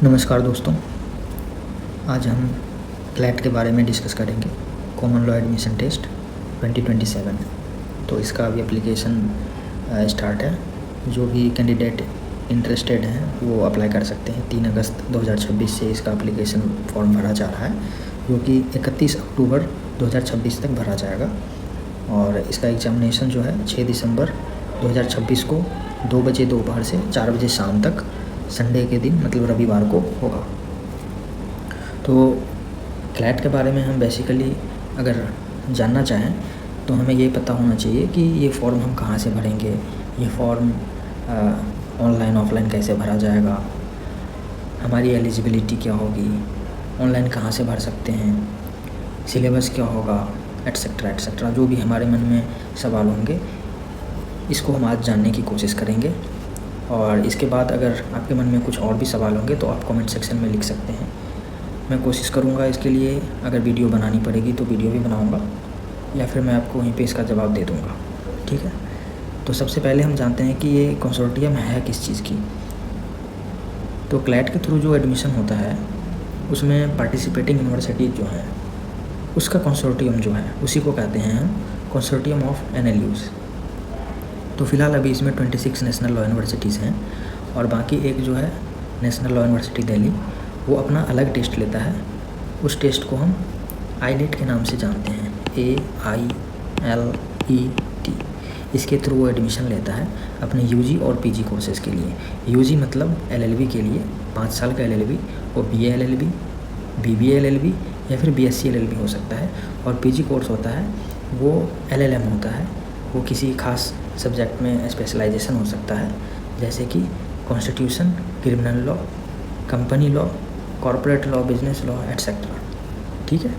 नमस्कार दोस्तों, आज हम क्लैट के बारे में डिस्कस करेंगे। Common law admission test 2027। तो इसका अभी एप्लीकेशन स्टार्ट है। जो भी कैंडिडेट इंटरेस्टेड हैं वो अप्लाई कर सकते हैं। 3 अगस्त 2026 से इसका एप्लीकेशन फॉर्म भरा जा रहा है, जो कि 31 अक्टूबर 2026 तक भरा जाएगा। और इसका एग्जामिनेशन जो है 6 दिसंबर 2026 को 2 बजे दोपहर से 4 बजे शाम तक, संडे के दिन मतलब रविवार को होगा। तो क्लैट के बारे में हम बेसिकली अगर जानना चाहें तो हमें ये पता होना चाहिए कि ये फॉर्म हम कहाँ से भरेंगे, ये फॉर्म ऑनलाइन ऑफलाइन कैसे भरा जाएगा, हमारी एलिजिबिलिटी क्या होगी, ऑनलाइन कहाँ से भर सकते हैं, सिलेबस क्या होगा, एट्सेट्रा एट्सेट्रा। जो भी हमारे मन में सवाल होंगे इसको हम आज जानने की कोशिश करेंगे। और इसके बाद अगर आपके मन में कुछ और भी सवाल होंगे तो आप कमेंट सेक्शन में लिख सकते हैं। मैं कोशिश करूँगा इसके लिए, अगर वीडियो बनानी पड़ेगी तो वीडियो भी बनाऊँगा, या फिर मैं आपको वहीं पे इसका जवाब दे दूँगा। ठीक है, तो सबसे पहले हम जानते हैं कि ये कंसोर्टियम है किस चीज़ की। तो क्लैट के थ्रू जो एडमिशन होता है उसमें पार्टिसिपेटिंग यूनिवर्सिटी जो है उसका कंसोर्टियम जो है उसी को कहते हैं हम कंसोर्टियम ऑफ NLUs। तो फ़िलहाल अभी इसमें 26 नेशनल लॉ यूनिवर्सिटीज़ हैं, और बाकी एक जो है नेशनल लॉ यूनिवर्सिटी दिल्ली, वो अपना अलग टेस्ट लेता है। उस टेस्ट को हम ILET के नाम से जानते हैं, AILET। इसके थ्रू वो एडमिशन लेता है अपने UG और PG कोर्सेज़ के लिए। UG मतलब LLB के लिए 5 साल का LLB, वो BA LLB, BBA LLB या फिर BSc LLB हो सकता है। और PG कोर्स होता है वो LLM होता है, वो किसी खास सब्जेक्ट में स्पेशलाइजेशन हो सकता है, जैसे कि constitution, criminal law, company law, corporate law, business law etcetera. ठीक है,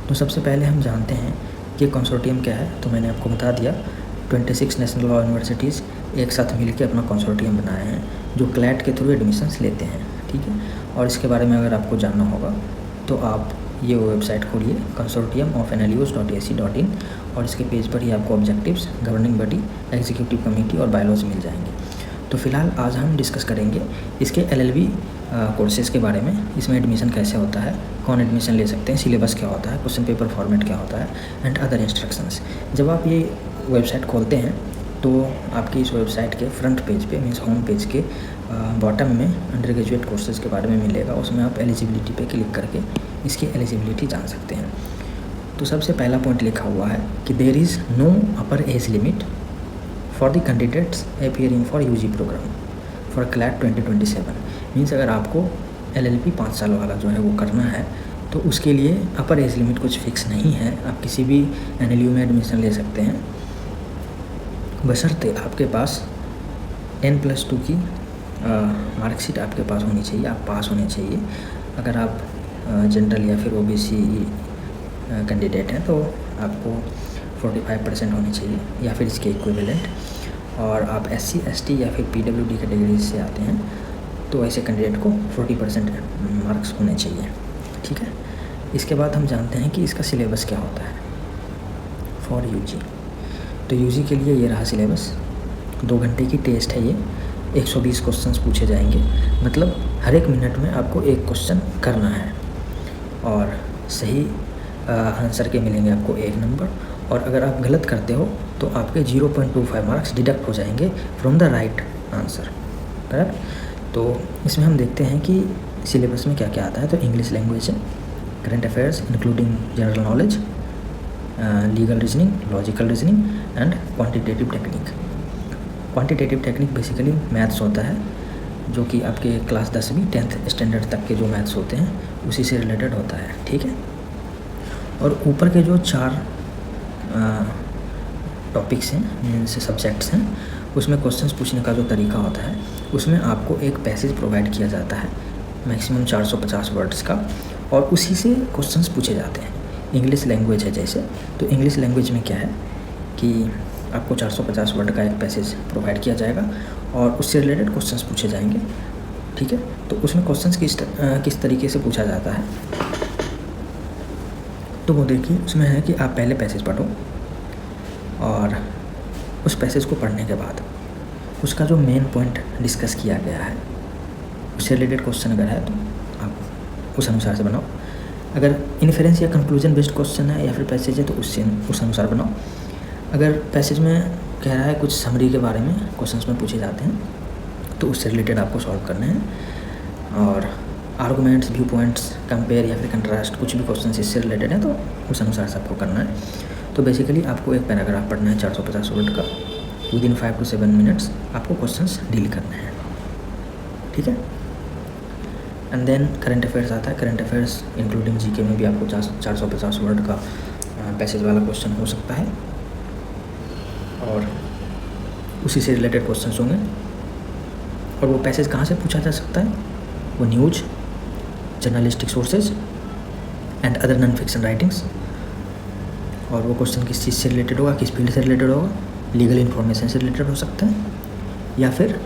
तो सबसे पहले हम जानते हैं कि कंसोर्टियम क्या है। तो मैंने आपको बता दिया, 26 नेशनल लॉ यूनिवर्सिटीज़ एक साथ मिलकर अपना कंसोर्टियम बनाए हैं जो क्लैट के थ्रू एडमिशन्स लेते हैं। ठीक है, और इसके बारे में अगर आपको जानना होगा तो आप ये वेबसाइट खोलिए consortium.nlus.ac.in, और इसके पेज पर ही आपको objectives, governing body, executive committee और बायलॉज मिल जाएंगे। तो फिलहाल आज हम डिस्कस करेंगे इसके LLB कोर्सेज़ के बारे में, इसमें एडमिशन कैसे होता है, कौन एडमिशन ले सकते हैं, सिलेबस क्या होता है, क्वेश्चन पेपर फॉर्मेट क्या होता है, एंड अदर इंस्ट्रक्शंस। जब आप ये वेबसाइट खोलते हैं तो आपकी इस वेबसाइट के फ्रंट पेज पे मीन्स होम पेज के बॉटम में अंडर ग्रेजुएट कोर्सेज़ के बारे में मिलेगा। उसमें आप एलिजिबिलिटी पे क्लिक करके इसकी एलिजिबिलिटी जान सकते हैं। तो सबसे पहला पॉइंट लिखा हुआ है कि there is no upper age limit for the candidates appearing for UG programme for CLAT 2027। Means अगर आपको LLB 5 साल वाला जो है वो करना है तो उसके लिए अपर एज लिमिट कुछ फिक्स नहीं है। आप किसी भी NLU में एडमिशन ले सकते हैं, बशर्ते आपके पास 10+2 की मार्कशीट आपके पास होनी चाहिए, आप पास होने चाहिए। अगर आप जनरल या फिर OBC कैंडिडेट हैं तो आपको 45% होने चाहिए या फिर इसके इक्विवेलेंट। और आप SC ST या फिर PWD कैटेगरी से आते हैं तो ऐसे कैंडिडेट को 40% मार्क्स होने चाहिए। ठीक है, इसके बाद हम जानते हैं कि इसका सिलेबस क्या होता है फॉर UG। तो UG के लिए ये रहा सिलेबस। 2 घंटे की टेस्ट है ये, 120 क्वेश्चंस पूछे जाएंगे, मतलब हर एक मिनट में आपको एक क्वेश्चन करना है, और सही आंसर के मिलेंगे आपको 1 नंबर, और अगर आप गलत करते हो तो आपके 0.25 मार्क्स डिडक्ट हो जाएंगे from the right answer. Correct. तो इसमें हम देखते हैं कि सिलेबस में क्या क्या आता है। तो इंग्लिश लैंग्वेज है, current affairs including general knowledge, legal reasoning, logical reasoning and quantitative technique. Quantitative technique basically maths होता है, जो कि आपके क्लास 10वीं 10th स्टैंडर्ड तक के जो मैथ्स होते हैं उसी से रिलेटेड होता है। ठीक है, और ऊपर के जो 4 टॉपिक्स हैं, मीन्स सब्जेक्ट्स हैं, उसमें क्वेश्चंस पूछने का जो तरीका होता है उसमें आपको एक पैसेज प्रोवाइड किया जाता है मैक्सिमम 450 वर्ड्स का, और उसी से क्वेश्चंस पूछे जाते हैं। इंग्लिश लैंग्वेज है जैसे, तो इंग्लिश लैंग्वेज में क्या है कि आपको 450 वर्ड का एक पैसेज प्रोवाइड किया जाएगा और उससे रिलेटेड क्वेश्चंस पूछे जाएंगे। ठीक है, तो उसमें क्वेश्चंस किस तरीके से पूछा जाता है तो वो देखिए, उसमें है कि आप पहले पैसेज पढ़ो, और उस पैसेज को पढ़ने के बाद उसका जो मेन पॉइंट डिस्कस किया गया है उससे रिलेटेड क्वेश्चन अगर है तो आप उस अनुसार से बनाओ। अगर इन्फेरेंस या कंक्लूजन बेस्ड क्वेश्चन है या फिर पैसेज है तो उससे उस अनुसार बनाओ। अगर पैसेज में कह रहा है कुछ समरी के बारे में क्वेश्चंस में पूछे जाते हैं तो उससे रिलेटेड आपको सॉल्व करने हैं। और आर्गूमेंट्स, व्यू पॉइंट्स, कंपेयर या फिर कंट्रास्ट कुछ भी क्वेश्चन इससे रिलेटेड है तो उस अनुसार से आपको करना है। तो बेसिकली आपको एक पैराग्राफ पढ़ना है 450 वर्ड का, विदिन 5 to 7 मिनट्स आपको क्वेश्चंस डील करने हैं, ठीक है। एंड देन करंट अफेयर्स आता है। करंट अफेयर्स इंक्लूडिंग जीके में भी आपको 450 वर्ड का पैसेज वाला क्वेश्चन हो सकता है और उसी से रिलेटेड क्वेश्चंस होंगे। और वो पैसेज कहाँ से पूछा जा सकता है? वो news, journalistic sources and other non fiction writings. और वो क्वेश्चन किस चीज़ से रिलेटेड होगा, किस फील्ड से रिलेटेड होगा? लीगल इन्फॉर्मेशन से रिलेटेड हो सकता है या फिर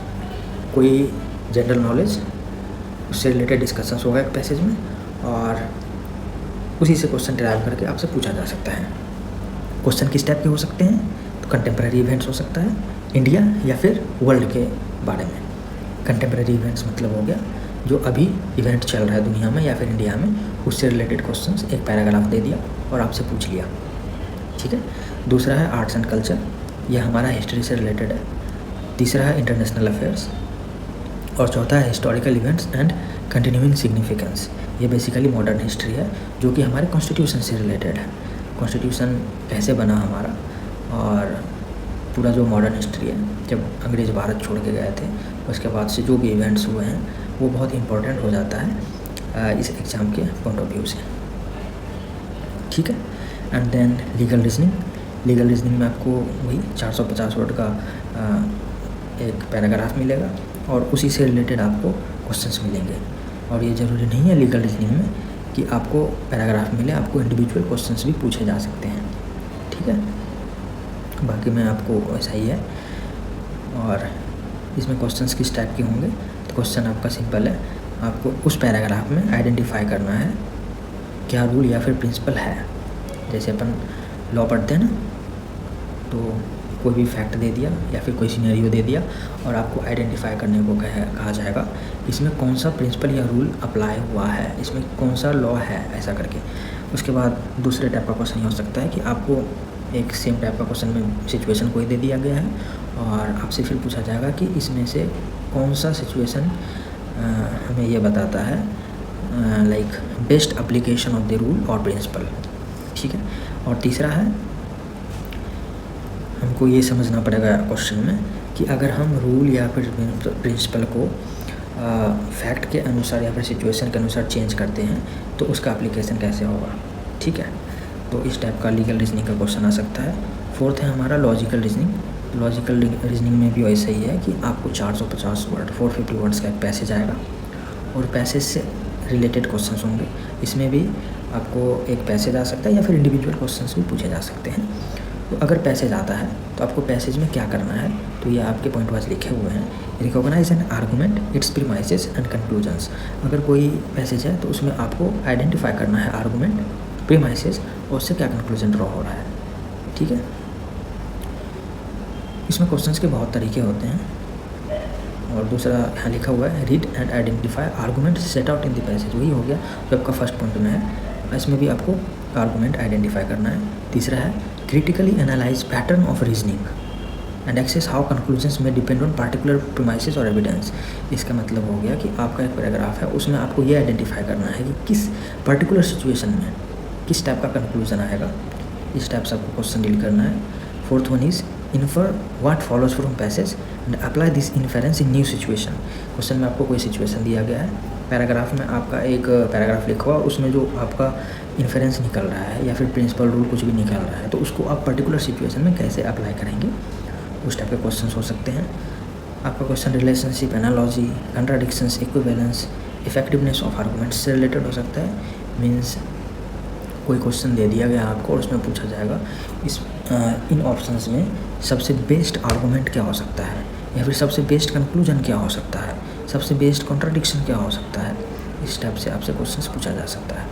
कोई जनरल नॉलेज उससे रिलेटेड डिस्कशंस होगा एक पैसेज में और उसी से क्वेश्चन ड्राइव करके आपसे पूछा जा सकता है। क्वेश्चन किस टाइप के हो सकते हैं? तो कंटेम्प्रेरी इवेंट्स हो सकता है, इंडिया या फिर वर्ल्ड के बारे में। कंटेम्प्रेरी इवेंट्स मतलब हो गया जो अभी इवेंट चल रहा है दुनिया में या फिर इंडिया में, उससे रिलेटेड क्वेश्चंस एक पैराग्राफ दे दिया और आपसे पूछ लिया, ठीक है। दूसरा है आर्ट्स एंड कल्चर, यह हमारा हिस्ट्री से रिलेटेड है। तीसरा है इंटरनेशनल अफेयर्स और चौथा है historical events and continuing significance. ये बेसिकली मॉडर्न हिस्ट्री है जो कि हमारे कॉन्स्टिट्यूशन से रिलेटेड है। कॉन्स्टिट्यूशन कैसे बना हमारा और पूरा जो मॉडर्न हिस्ट्री है, जब अंग्रेज़ भारत छोड़ के गए थे उसके बाद से जो भी इवेंट्स हुए हैं वो बहुत इंपॉर्टेंट हो जाता है इस एग्ज़ाम के पॉइंट ऑफ व्यू से, ठीक है। And then legal reasoning. Legal reasoning में आपको वही 450 वर्ड का एक पैराग्राफ मिलेगा और उसी से रिलेटेड आपको क्वेश्चंस मिलेंगे। और ये ज़रूरी नहीं है लीगल रीजनिंग में कि आपको पैराग्राफ मिले, आपको इंडिविजुअल क्वेश्चंस भी पूछे जा सकते हैं, ठीक है। बाकी में आपको ऐसा ही है। और इसमें क्वेश्चंस किस टाइप के होंगे? तो क्वेश्चन आपका सिंपल है, आपको उस पैराग्राफ में आइडेंटिफाई करना है क्या रूल या फिर प्रिंसिपल है। जैसे अपन लॉ पढ़ते हैं ना, तो कोई भी फैक्ट दे दिया या फिर कोई सिनेरियो दे दिया और आपको आइडेंटिफाई करने को कहा जाएगा इसमें कौन सा प्रिंसिपल या रूल अप्लाई हुआ है, इसमें कौन सा लॉ है, ऐसा करके। उसके बाद दूसरे टाइप का क्वेश्चन ये हो सकता है कि आपको एक सेम टाइप का क्वेश्चन में सिचुएशन कोई दे दिया गया है और आपसे फिर पूछा जाएगा कि इसमें से कौन सा सिचुएशन हमें ये बताता है like best application of the rule और प्रिंसिपल, ठीक है। और तीसरा है, हमको ये समझना पड़ेगा क्वेश्चन में कि अगर हम रूल या फिर प्रिंसिपल को फैक्ट के अनुसार या फिर सिचुएशन के अनुसार चेंज करते हैं तो उसका एप्लीकेशन कैसे होगा, ठीक है। तो इस टाइप का लीगल रीजनिंग का क्वेश्चन आ सकता है। फोर्थ है हमारा लॉजिकल रीजनिंग। लॉजिकल रीजनिंग में भी वैसा ही है कि आपको 450 वर्ड 450 वर्ड्स का एक पैसेज आएगा और पैसेज से रिलेटेड क्वेश्चंस होंगे। इसमें भी आपको एक पैसेज आ सकता है या फिर इंडिविजुअल क्वेश्चंस भी पूछे जा सकते हैं। तो अगर पैसेज आता है तो आपको पैसेज में क्या करना है, तो ये आपके पॉइंट वाइज लिखे हुए हैं। Recognise an argument, its premises and conclusions. अगर कोई पैसेज है तो उसमें आपको आइडेंटिफाई करना है आर्गूमेंट, प्रीमाइसेस और उससे क्या कंक्लूजन ड्रॉ हो रहा है, ठीक है। इसमें क्वेश्चंस के बहुत तरीके होते हैं। और दूसरा यहाँ लिखा हुआ है read and identify argument set out in the passage, वही हो गया जो आपका फर्स्ट पॉइंट में है। इसमें भी आपको आर्गूमेंट आइडेंटिफाई करना है। तीसरा है critically analyse pattern of reasoning and assess how conclusions में डिपेंड ऑन पार्टिकुलर प्रीमाइसेस और एविडेंस। इसका मतलब हो गया कि आपका एक पैराग्राफ है, उसमें आपको ये आइडेंटिफाई करना है कि किस पर्टिकुलर सिचुएशन में किस टाइप का कंक्लूजन आएगा। इस टाइप से आपको क्वेश्चन डील करना है। Fourth one is infer what follows from passage and apply this inference in new situation. Question में आपको कोई सिचुएशन दिया गया है, पैराग्राफ में आपका एक पैराग्राफ लिखा हुआ, उसमें जो आपका इन्फेरेंस निकल रहा है या फिर प्रिंसिपल रूल कुछ भी निकल रहा है, तो उसको आप पर्टिकुलर सिचुएशन में कैसे अप्लाई करेंगे, उस टाइप के क्वेश्चन हो सकते हैं। आपका question relationship, analogy, contradictions, equivalence, effectiveness of arguments से रिलेटेड हो सकता है। मीन्स कोई क्वेश्चन दे दिया गया आपको और उसमें पूछा जाएगा इन ऑप्शंस में सबसे बेस्ट आर्गूमेंट क्या हो सकता है या फिर सबसे बेस्ट कंक्लूजन क्या हो सकता है, सबसे बेस्ट कॉन्ट्राडिक्शन क्या हो सकता है। इस टाइप से आपसे क्वेश्चंस पूछा जा सकता है।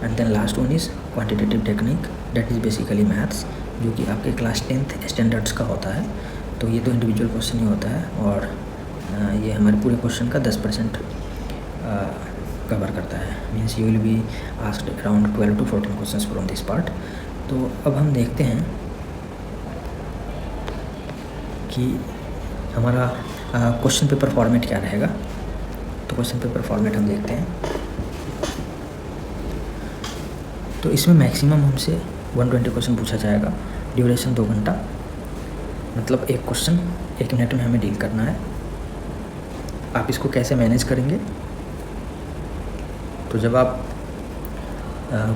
And then last one is quantitative technique, that is basically maths, जो कि आपके क्लास 10th स्टैंडर्ड्स का होता है। तो ये तो इंडिविजुअल क्वेश्चन ही होता है और ये हमारे पूरे क्वेश्चन का 10% कवर करता है। Means you will be asked around 12 to 14 questions from this part. तो अब हम देखते हैं कि हमारा क्वेश्चन पेपर फॉर्मेट क्या रहेगा। तो क्वेश्चन पेपर फॉर्मेट हम देखते हैं। तो इसमें मैक्सिमम हमसे 120 क्वेश्चन पूछा जाएगा। ड्यूरेशन 2 घंटा, मतलब एक क्वेश्चन 1 मिनट में हमें डील करना है। आप इसको कैसे मैनेज करेंगे? तो जब आप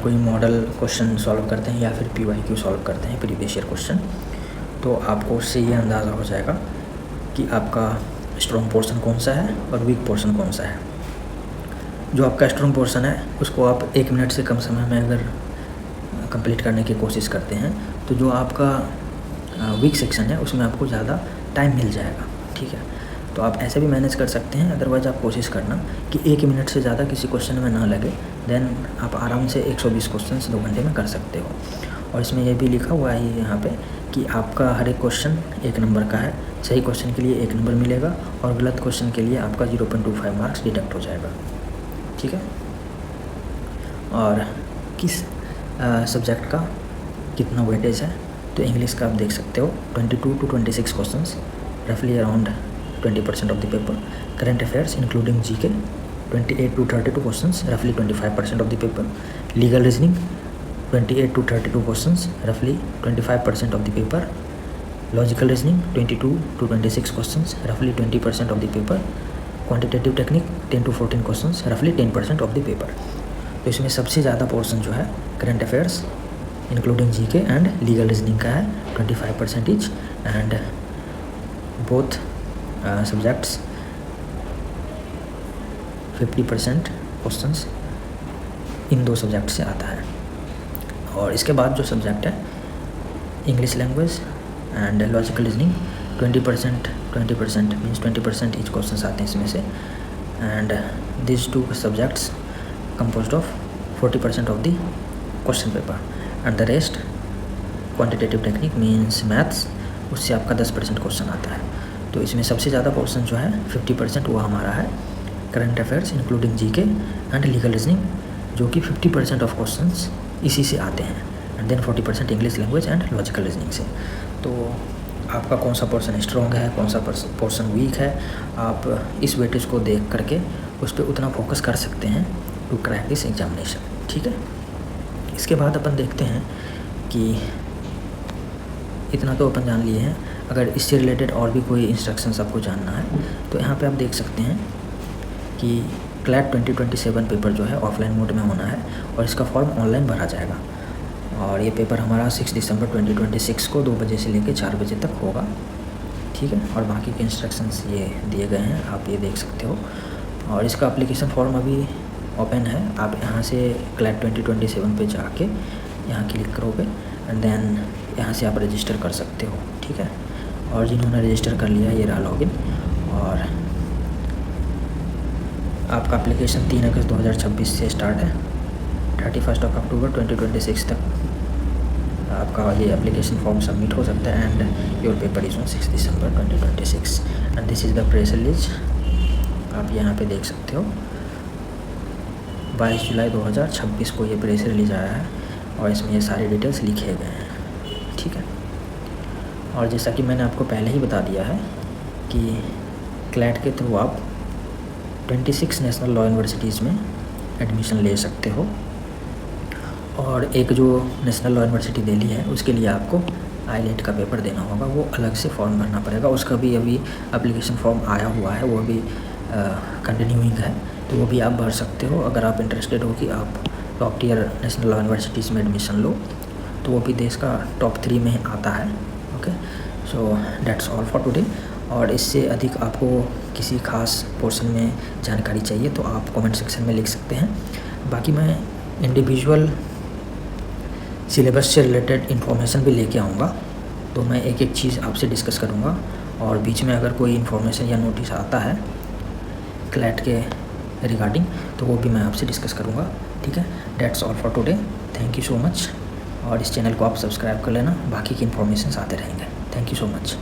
कोई मॉडल क्वेश्चन सॉल्व करते हैं या फिर PYQ सॉल्व करते हैं, प्रीवियस ईयर क्वेश्चन, तो आपको उससे ये अंदाज़ा हो जाएगा कि आपका स्ट्रॉन्ग पोर्शन कौन सा है और वीक पोर्शन कौन सा है। जो आपका स्ट्रॉन्ग पोर्शन है उसको आप 1 मिनट से कम समय में अगर कंप्लीट करने की कोशिश करते हैं, तो जो आपका वीक सेक्शन है उसमें आपको ज़्यादा टाइम मिल जाएगा। ठीक है, तो आप ऐसे भी मैनेज कर सकते हैं। अदरवाइज़ आप कोशिश करना कि 1 मिनट से ज़्यादा किसी क्वेश्चन में ना लगे, देन आप आराम से 120 क्वेश्चन 2 घंटे में कर सकते हो। और इसमें यह भी लिखा हुआ है यहाँ पे कि आपका हर एक क्वेश्चन 1 नंबर का है। सही क्वेश्चन के लिए 1 नंबर मिलेगा और गलत क्वेश्चन के लिए आपका 0.25 मार्क्स डिडक्ट हो जाएगा। ठीक है, और किस सब्जेक्ट का कितना वेटेज है, तो इंग्लिश का आप देख सकते हो 22 to 26 क्वेश्चंस, रफली around 20% of the paper. Current affairs including GK 28 to 32 questions, रफली 25% of the paper. Legal reasoning 28 to 32 questions, रफली 25% of the paper. Logical reasoning 22 to 26 questions, रफली 20% of the paper. Quantitative technique 10 to 14 questions, रफली 10% of the paper. तो इसमें सबसे ज़्यादा portion जो है current affairs including GK and legal reasoning का है 25% each, and both subjects 50% questions in 2 subject से आता है। और इसके बाद जो सब्जेक्ट है English language and logical reasoning 20% means 20% each questions आते हैं इसमें से। And this 2 subjects composed of 40% of the question paper, and the rest quantitative technique means maths, उससे आपका 10% क्वेश्चन आता है। तो इसमें सबसे ज़्यादा पोर्शन जो है 50% वो हमारा है current affairs including GK and legal reasoning, जो कि 50% ऑफ क्वेश्चंस इसी से आते हैं, and then 40% English language and logical reasoning से। तो आपका कौन सा पोर्शन स्ट्रॉन्ग है, कौन सा पोर्शन वीक है, आप इस वेटेज को देख करके उस पर उतना फोकस कर सकते हैं टू क्रैक दिस एग्जामिनेशन। ठीक है, इसके बाद अपन देखते हैं कि इतना तो अपन जान लिए हैं। अगर इससे रिलेटेड और भी कोई इंस्ट्रक्शंस आपको जानना है तो यहाँ पे आप देख सकते हैं कि क्लैट 2027 पेपर जो है ऑफलाइन मोड में होना है और इसका फॉर्म ऑनलाइन भरा जाएगा। और ये पेपर हमारा 6 दिसंबर 2026 को 2 बजे से लेकर 4 बजे तक होगा। ठीक है, और बाकी के इंस्ट्रक्शंस ये दिए गए हैं, आप ये देख सकते हो। और इसका एप्लीकेशन फॉर्म अभी ओपन है। आप यहाँ से क्लैट 2027 पे जाके यहाँ क्लिक करोगे एंड देन यहाँ से आप रजिस्टर कर सकते हो। ठीक है, और जिन्होंने रजिस्टर कर लिया ये रहा लॉगिन। और आपका एप्लीकेशन 3 अगस्त 2026 से स्टार्ट है, 31 अक्टूबर 2026 तक आपका ये एप्लीकेशन फॉर्म सबमिट हो सकता है and your paper is on 6 December 2026 and this is the press release. आप यहाँ पे देख सकते हो 22 जुलाई 2026 को ये प्रेस रिलीज आया है और इसमें ये सारी डिटेल्स लिखे गए हैं। ठीक है, और जैसा कि मैंने आपको पहले ही बता दिया है कि क्लैट के थ्रू आप 26 नेशनल लॉ यूनिवर्सिटीज़ में एडमिशन ले सकते हो। और एक जो नेशनल लॉ यूनिवर्सिटी दिल्ली है उसके लिए आपको IELTS का पेपर देना होगा, वो अलग से फॉर्म भरना पड़ेगा। उसका भी अभी एप्लीकेशन फॉर्म आया हुआ है, वो भी कंटिन्यूइंग है, तो वो भी आप भर सकते हो। अगर आप इंटरेस्टेड हो कि आप top tier national law universities में एडमिशन लो, तो वो भी देश का टॉप 3 में आता है। Okay, so that's all for today. और इससे अधिक आपको किसी खास पोर्शन में जानकारी चाहिए तो आप कमेंट सेक्शन में लिख सकते हैं। बाकी मैं इंडिविजुअल सिलेबस से रिलेटेड इन्फॉर्मेशन भी लेके आऊँगा, तो मैं एक एक चीज़ आपसे डिस्कस करूँगा। और बीच में अगर कोई इन्फॉर्मेशन या नोटिस आता है क्लैट के रिगार्डिंग तो वो भी मैं आपसे डिस्कस करूँगा। ठीक है, that's all for today, thank you so much. और इस चैनल को आप सब्सक्राइब कर लेना, बाकी की इन्फॉर्मेशन आते रहेंगे। Thank you so much.